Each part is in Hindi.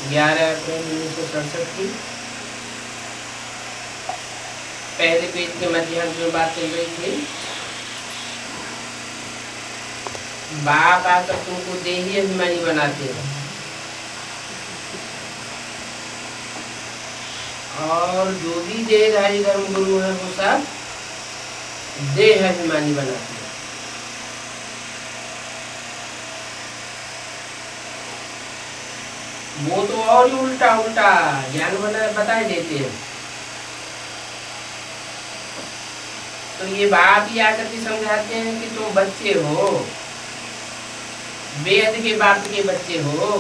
11 अप्रैल 1967 की पहले पेज के मध्याह्न जो बात चल रही थी, बाप आकर तुमको देही अभिमानी बनाते हैं और जो भी देहधारी धर्म गुरु है वो सब देह अभिमानी बनाते हैं। वो तो और ही उल्टा उल्टा ज्ञान बता देते हैं। तो ये बाप ही आकर के समझाते हैं कि तुम बच्चे हो, वेद के बाप के बच्चे हो।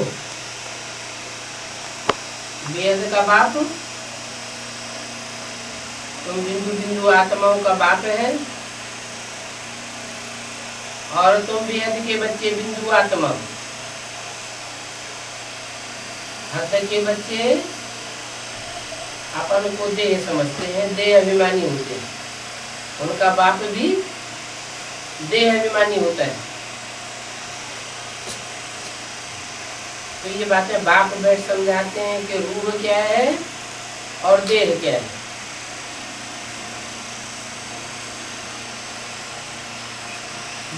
वेद का बाप तुम बिंदु बिंदु आत्माओं का बाप है और तुम वेद के बच्चे बिंदु आत्मा। हत के बच्चे अपन को देह समझते हैं, देह अभिमानी होते हैं। उनका बाप भी देह अभिमानी होता है। तो ये बातें बाप बैठ समझाते हैं कि रूह क्या है और देह क्या है।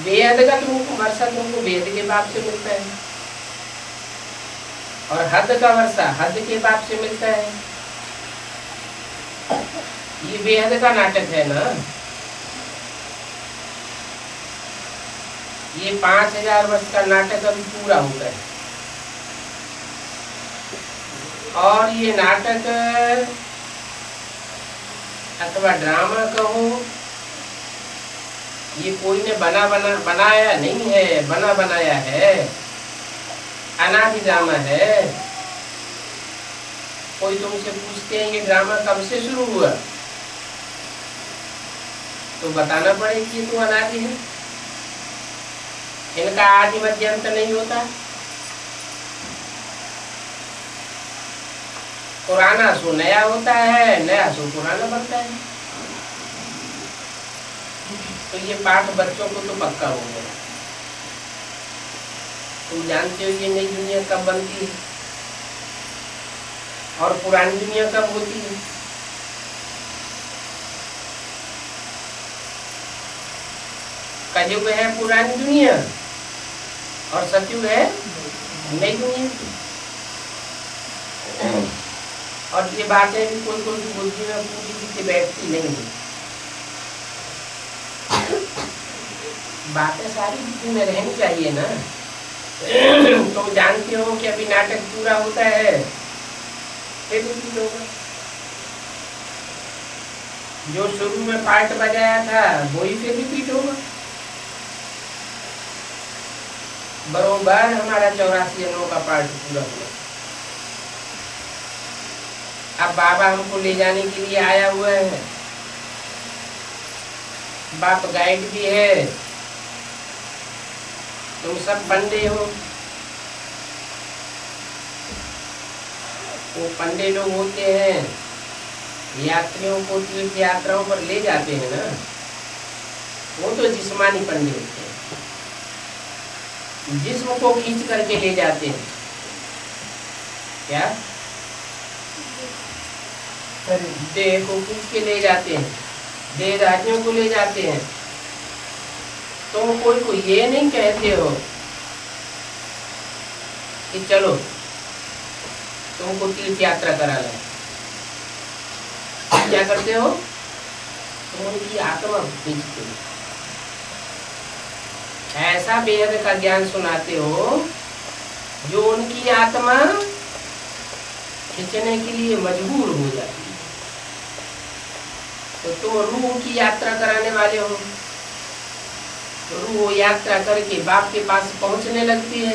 वेद का तुमको वर्षा तुमको वेद के बाप से मिलता है और हद का वर्षा हद के बाप से मिलता है। ये बेहद का नाटक है ना। ये 5000 वर्ष का नाटक अभी पूरा होता है और ये नाटक अथवा ड्रामा कहो, ये कोई ने बनाया नहीं है, बनाया है। अनादि ड्रामा है। कोई तुमसे पूछते हैं ये ड्रामा कब से शुरू हुआ, तो बताना पड़ेगा ये तो अनादि है। इनका आदि मध्य अंत नहीं होता। पुराना सो नया होता है, नया सो पुराना बनता है। तो ये पाठ बच्चों को तो पक्का हो गया। तुम जानते हो ये नई दुनिया कब बनती है और पुरानी दुनिया कब होती है। कलयुग है पुरानी दुनिया और सतयुग है नई दुनिया। और ये बातें भी कोई कोई बुद्धि में पूरी से बैठती नहीं है। बातें सारी बुद्धि में रहनी चाहिए ना। तुम जानते हो कि अभी नाटक पूरा होता है, फिर रिपीट होगा। जो शुरू में पार्ट बजाया था वही फिर रिपीट होगा। बरोबर हमारा 84 अंगों का पार्ट पूरा हुआ। अब बाबा हमको ले जाने के लिए आया हुआ है। बाप गाइड भी है। तुम सब पंडे हो। वो पंडे लोग होते हैं यात्रियों को तीर्थ यात्राओं पर ले जाते हैं ना, वो तो जिस्मानी पंडे होते हैं। जिस्म को खींच करके ले जाते हैं। क्या देह को खींच के ले जाते हैं, देहधारियों को ले जाते हैं। तुम कोई को ये नहीं कहते हो कि चलो तुमको तीर्थ यात्रा करा लाए। क्या करते हो? तुम उनकी आत्मा खींचते हो। ऐसा बेहद का ज्ञान सुनाते हो जो उनकी आत्मा खींचने के लिए मजबूर हो जाती है। तो तुम रूह की यात्रा कराने वाले हो। तो रूह यात्रा करके बाप के पास पहुंचने लगती है।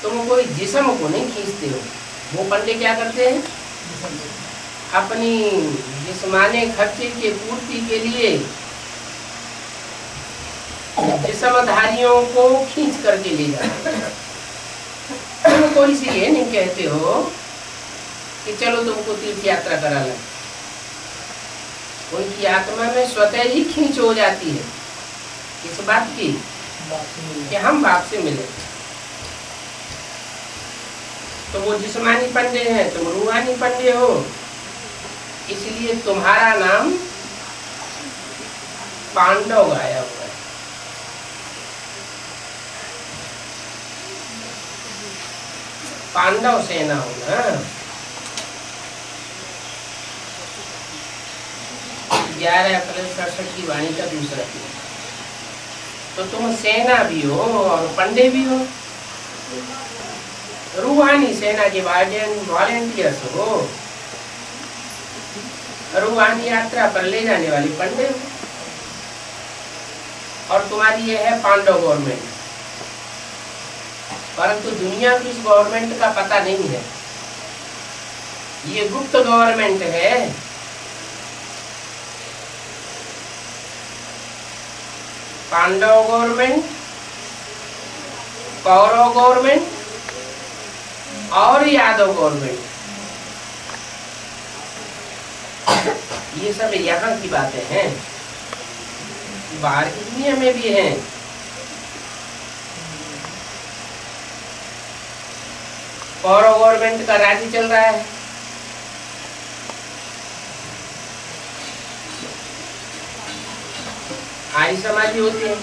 तुम कोई जिस्म को नहीं खींचते हो। वो पंडे क्या करते हैं? अपनी जिस्माने खर्चे के पूर्ति के लिए जिस्मधारियों को खींच करके ले जाते हैं। तुम कोई से ये नहीं कहते हो कि चलो तुमको तीर्थ यात्रा करा लें। उनकी आत्मा में स्वतः ही खींच हो जाती है इस बात की कि हम बाप से मिले। तो वो जिस्मानी पंडे हैं, तुम रूहानी पंडे हो, इसलिए तुम्हारा नाम पांडव गाया हुआ है। पांडव सेना हो ना। 11 अप्रैल 67 की वाणी का दूसरा दिन। तो तुम सेना भी हो और पंडे भी हो, रूहानी सेना के वॉलेंटियर्स हो, रूहानी यात्रा पर ले जाने वाले पंडे हो। और तुम्हारी ये है पांडव गवर्नमेंट, परंतु दुनिया को इस गवर्नमेंट का पता नहीं है। ये गुप्त गवर्नमेंट है। पांडव गवर्नमेंट, कौरव गवर्नमेंट और यादव गवर्नमेंट, ये सब यहाँ की बातें हैं। बाहर की दुनिया में भी हैं। कौरव गवर्नमेंट का राज्य चल रहा है। आर्य समाजी होते हैं,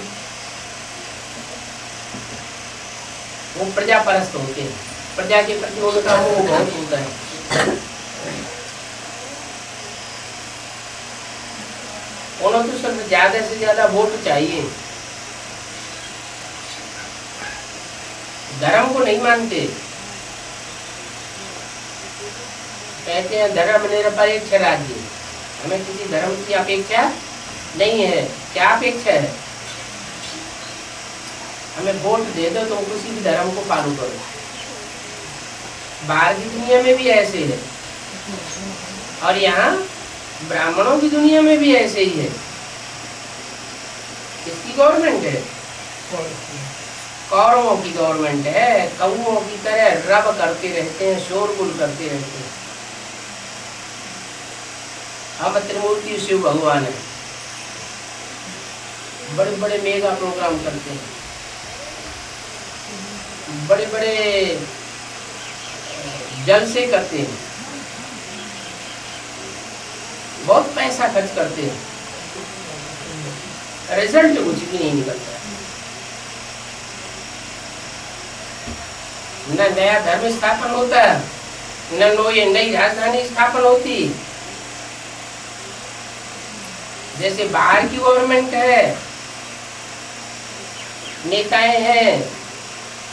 वो प्रजा परस्त होते हैं, प्रजा के प्रति उनका मोह बहुत होता है। उन्हें तो सिर्फ ज्यादा से ज्यादा वोट चाहिए, धर्म को नहीं मानते। कहते हैं धर्म निरपेक्ष राज्य, हमें किसी धर्म की अपेक्षा नहीं है। क्या अपेक्षा है? हमें वोट दे दो, तुम किसी भी धर्म को फॉलो करो। बाहर की दुनिया में भी ऐसे है और यहाँ ब्राह्मणों की दुनिया में भी ऐसे ही है। किसकी गवर्नमेंट है? कौरवों की गवर्नमेंट है। कौओं की तरह रब करते रहते हैं, शोरगुल करते रहते हैं। हम त्रिमूर्ति शिव भगवान है, बड़े बड़े मेगा प्रोग्राम करते हैं, बड़े बड़े जलसे करते हैं, बहुत पैसा खर्च करते हैं, रिजल्ट कुछ भी नहीं निकलता। न नया धर्म स्थापन होता, न नई राजधानी स्थापन होती। जैसे बाहर की गवर्नमेंट है, नेताएं हैं,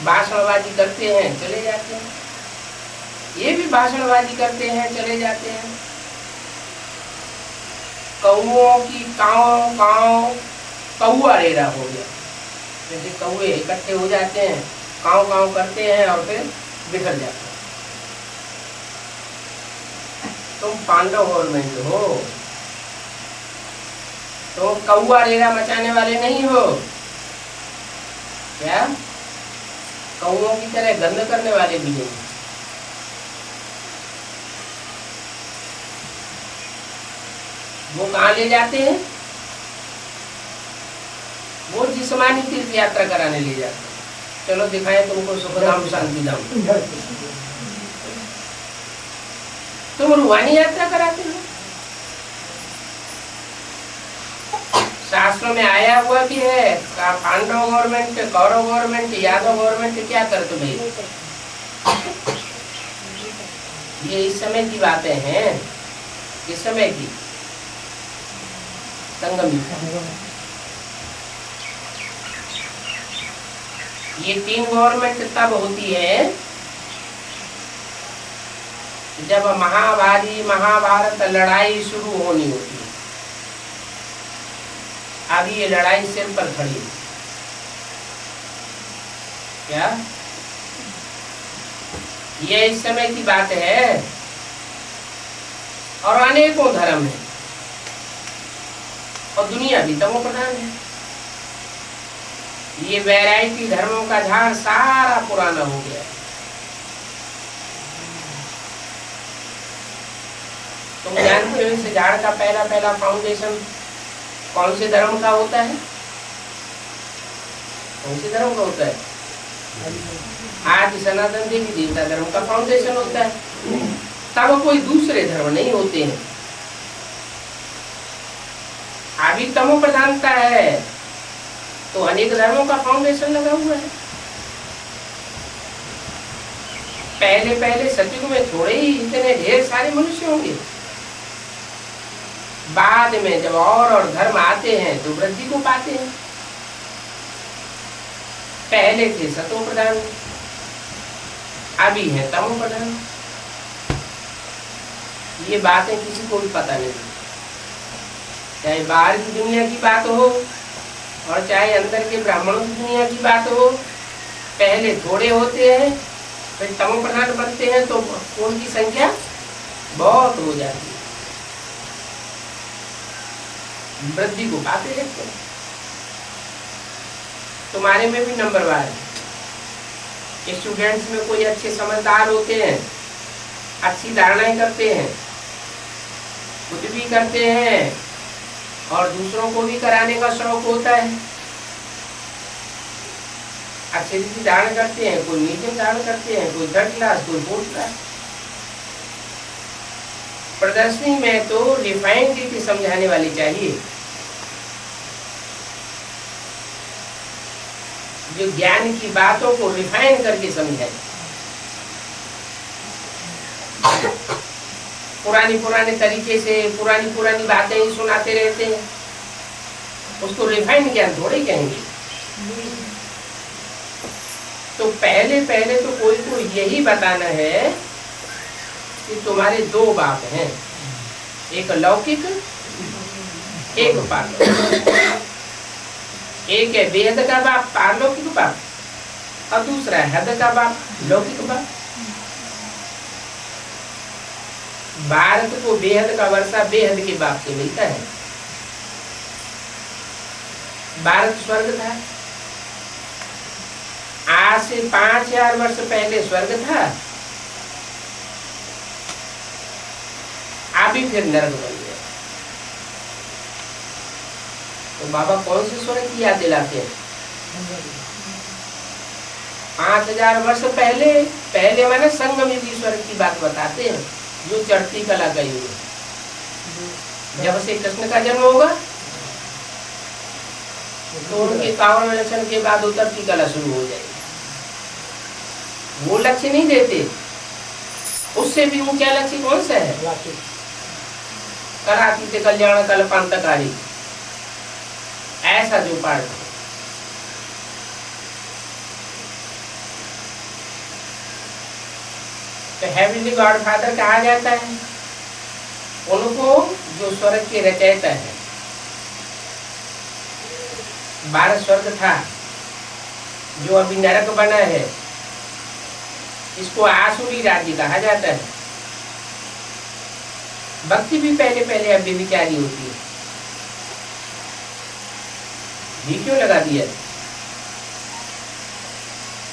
भाषणबाजी करते हैं, चले जाते हैं। ये भी भाषणबाजी करते हैं, चले जाते हैं। कौओं की काव काव कौआ रेरा हो गया। जैसे कौए इकट्ठे हो जाते हैं, काव काव करते हैं और फिर बिखर जाते हैं। तुम पांडव गवर्नमेंट हो, तो कौआ रेरा मचाने वाले नहीं हो क्या? कौओं की तरह गंद करने वाले भी नहीं। वो कहाँ ले जाते हैं? वो जिस्मानी तीर्थ यात्रा कराने ले जाते हैं। चलो दिखाएं तुमको सुखधाम शांति धाम। तुम रूहानी यात्रा कराते हो। शास्त्रों में आया हुआ भी है, Pandav government, Kaurav government, Yadav government क्या करते भाई? ये इस समय की बातें हैं, इस समय की संगम। ये 3 गवर्नमेंट तब होती है जब महाभारत लड़ाई शुरू होनी होती है। अभी ये लड़ाई सिर पर खड़ी है क्या? ये इस समय की बात है। और अनेकों धर्म है और दुनिया भी तमो प्रधान है। ये वैरायटी धर्मों का झाड़ सारा पुराना हो गया है। तुम जानते हो इस झाड़ का पहला फाउंडेशन कौन से धर्म का होता है? कौन से धर्म का होता है? आज सनातन देवी देवता धर्म का फाउंडेशन होता है, तब कोई दूसरे धर्म नहीं होते हैं। अभी तमो प्रधानता है तो अनेक धर्मों का फाउंडेशन लगा हुआ है। पहले पहले सतयुग में थोड़े ही इतने ढेर सारे मनुष्य होंगे, बाद में जब और धर्म आते हैं तो वृद्धि को पाते हैं। पहले थे सतो प्रधान, अभी है तमो प्रधान। ये बातें किसी को भी पता नहीं, चाहे बाहर की दुनिया की बात हो और चाहे अंदर के ब्राह्मणों की दुनिया की बात हो। पहले थोड़े होते हैं, फिर तमो प्रधान बनते हैं तो उनकी संख्या बहुत हो जाती है, वृद्धि को पाते रहते हैं। तुम्हारे में भी नंबरवार है। स्टूडेंट्स में कोई अच्छे समझदार होते हैं, अच्छी धारणाएं करते हैं, खुद भी करते हैं और दूसरों को भी कराने का शौक होता है। अच्छी रीति धारण करते हैं, कोई मीडियम धारण करते हैं, कोई थर्ड क्लास, कोई फोर्थ क्लास। प्रदर्शनी में तो रिफाइंड रीति समझाने वाली चाहिए, जो ज्ञान की बातों को रिफाइन करके समझाए। पुराने तरीके से पुरानी बातें ही सुनाते रहते हैं, उसको रिफाइन ज्ञान थोड़े कहेंगे। तो पहले तो कोई को यही बताना है कि तुम्हारे दो बाप हैं, एक लौकिक एक पारलौकिक। एक है वेद का बाप पारलौकिक बाप, और दूसरा है हद का बाप लौकिक बाप। भारत को बेहद का वर्षा बेहद के बाप से मिलता है। भारत स्वर्ग था, आज से 5000 वर्ष पहले स्वर्ग था, अभी फिर नरक बन गया। तो बाबा कौन से स्वर्ग की याद दिलाते हैं? 5000 वर्ष पहले मैंने संगम युगी स्वर्ग की बात बताते हैं, जो चढ़ती कला का युग है। जब से कृष्ण का जन्म होगा तो उनके कावड़ लक्षण के बाद उतरती कला शुरू हो जाएगी। वो लक्ष्य नहीं देते, उससे भी ऊंचा लक्ष्य कौन सा है? कराती कल्याण कल्पांतकारी, ऐसा जो पाठ है। तो हेवनली गॉड फादर कहा जाता है उनको, जो स्वर्ग के रचयिता है। 12 स्वर्ग था जो अभी नरक बना है, इसको आसुरी राज्य कहा जाता है। भक्ति भी पहले अब विचारी होती है। भी क्यों लगा दिया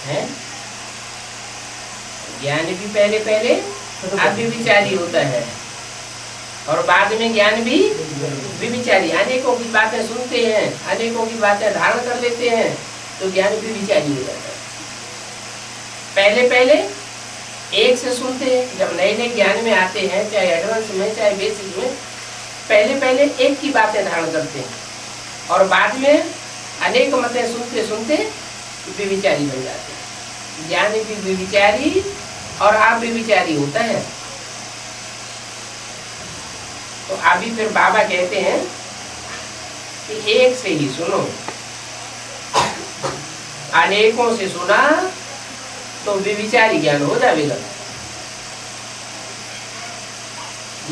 है? ज्ञान भी पहले अब विचारी होता है, और बाद में ज्ञान भी विचारी। अनेकों की बातें सुनते हैं, अनेकों की बातें धारण कर लेते हैं, तो ज्ञान भी विचारी हो जाता है। पहले एक से सुनते हैं, जब नए ज्ञान में आते हैं, चाहे एडवांस में चाहे बेसिक में, पहले एक की बातें धारण करते हैं, और बाद में अनेक मतें सुनते विचारी बन जाते हैं। ज्ञान भी विचारी और आप भी विचारी होता है। तो अभी फिर बाबा कहते हैं कि एक से ही सुनो, अनेकों से सुना तो विचारी ज्ञान हो जाएगा।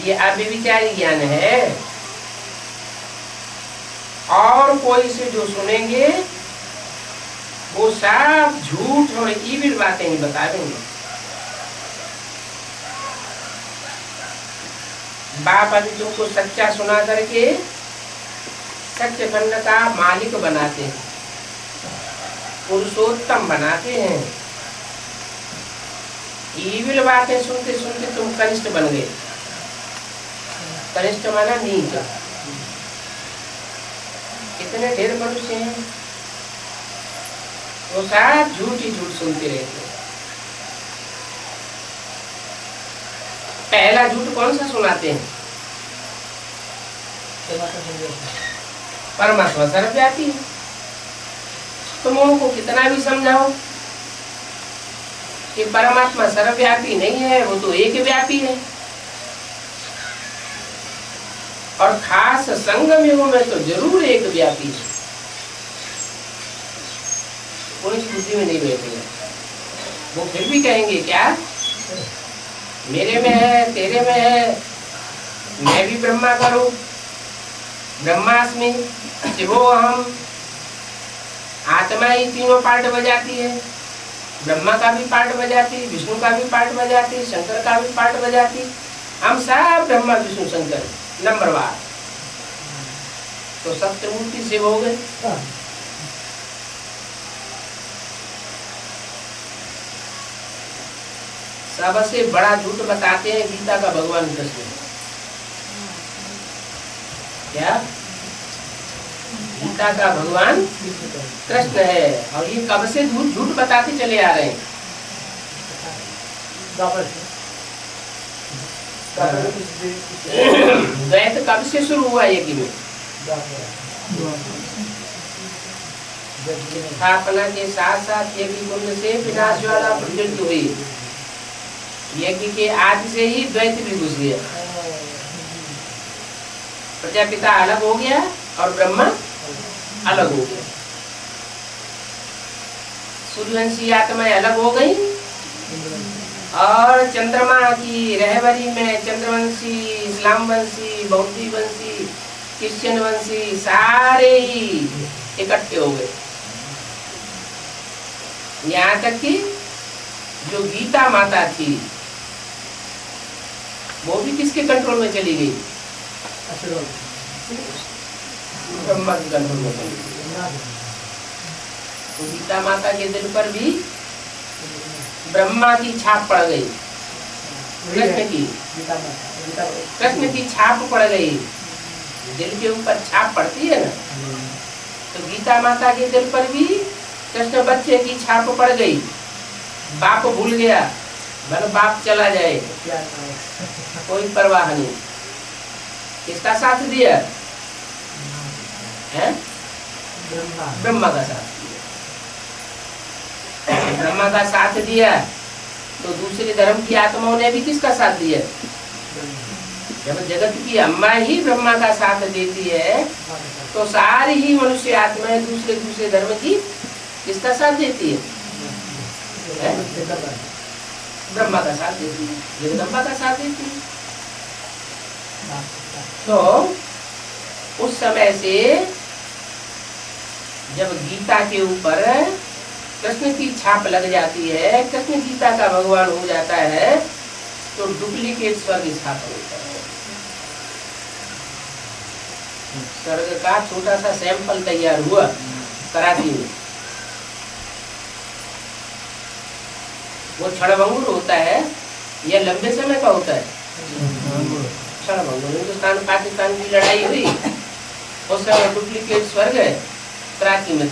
ये अविचारी ज्ञान है, और कोई से जो सुनेंगे वो सब झूठ और ईविल बातें ही बता देंगे। बाप अभी तुमको सच्चा सुना करके सच्चे खंड का मालिक बनाते हैं, पुरुषोत्तम बनाते हैं। ईविल बातें सुनते सुनते तुम कनिष्ठ बन गए। कनिष्ठ माना नीच। कितने ढेर मनुष्य हैं वो साथ झूठ ही झूठ सुनते रहते हैं। पहला झूठ कौन सा सुनाते हैं? परमात्मा सर्वव्यापी है। तुम उनको कितना भी समझाओ कि परमात्मा सर्वव्यापी नहीं है, वो तो एक व्यापी है। और खास संगम युग में तो जरूर एक व्यापी है, उनकी बुद्धि में नहीं बैठेगा। वो फिर भी कहेंगे क्या मेरे में है, तेरे में है, मैं भी ब्रह्मा करूं, ब्रह्मास्मि शिवो अहम। आत्मा ही तीनों पार्ट बजाती है, ब्रह्मा का भी पार्ट बजाती, विष्णु का भी पार्ट बजाती, शंकर का भी पार्ट बजाती। हम सब ब्रह्मा विष्णु शंकर नंबरवार। तो सप्तमूर्ति शिव हो गए। सबसे बड़ा झूठ बताते हैं गीता का भगवान कृष्ण। क्या गीता का भगवान कृष्ण है, और ये कब से झूठ बताते चले आ रहे हैं। द्वैत कब से शुरू हुआ यज्ञ में? स्थापना के साथ साथ यज्ञ कुंड से विनाश ज्वाला प्रज्वलित हुई। यज्ञ के आदि से ही द्वैत भी घुस गया। प्रजापिता अलग हो गया और ब्रह्मा अलग हो गया। सूर्यवंशी आत्माएं अलग हो गई और चंद्रमा की रहबरी में चंद्रवंशी, इस्लाम वंशी, बौद्धी वंशी, क्रिश्चियन वंशी सारे ही इकट्ठे हो गए। यहाँ तक कि जो गीता माता थी वो भी किसके कंट्रोल में चली गई? ब्रह्मा के कंट्रोल में चली गई। तो गीता माता के दिल पर भी ब्रह्मा की छाप पड़ गई। कृष्ण की छाप पड़ गई। दिल के ऊपर छाप पड़ती है ना, तो गीता माता के दिल पर भी कृष्ण बच्चे की छाप पड़ गई। बाप भूल गया, भले बाप चला जाए कोई परवाह नहीं। किसका साथ दिया है? ब्रह्मा का साथ दिया। ब्रह्मा का साथ दिया तो दूसरे धर्म की आत्माओं ने भी किसका साथ दिया? जब जगत की अम्मा ही ब्रह्मा का साथ देती है तो सारी ही मनुष्य आत्माएं दूसरे दूसरे धर्म की किसका साथ देती है? ब्रह्मा का साथ देती है, जगदम्बा का साथ देती है। तो उस समय से जब गीता के ऊपर कृष्ण की छाप लग जाती है, कृष्ण गीता का भगवान हो जाता है, तो डुप्लीकेट स्वर्ग स्थापन होता है। स्वर्ग का छोटा सा सैंपल तैयार हुआ कराची में। वो क्षणभंगुर होता है या लंबे समय का होता है? क्षणभंगुर। हिंदुस्तान पाकिस्तान की लड़ाई हुई उस समय डुप्लीकेट स्वर्ग है कराची में।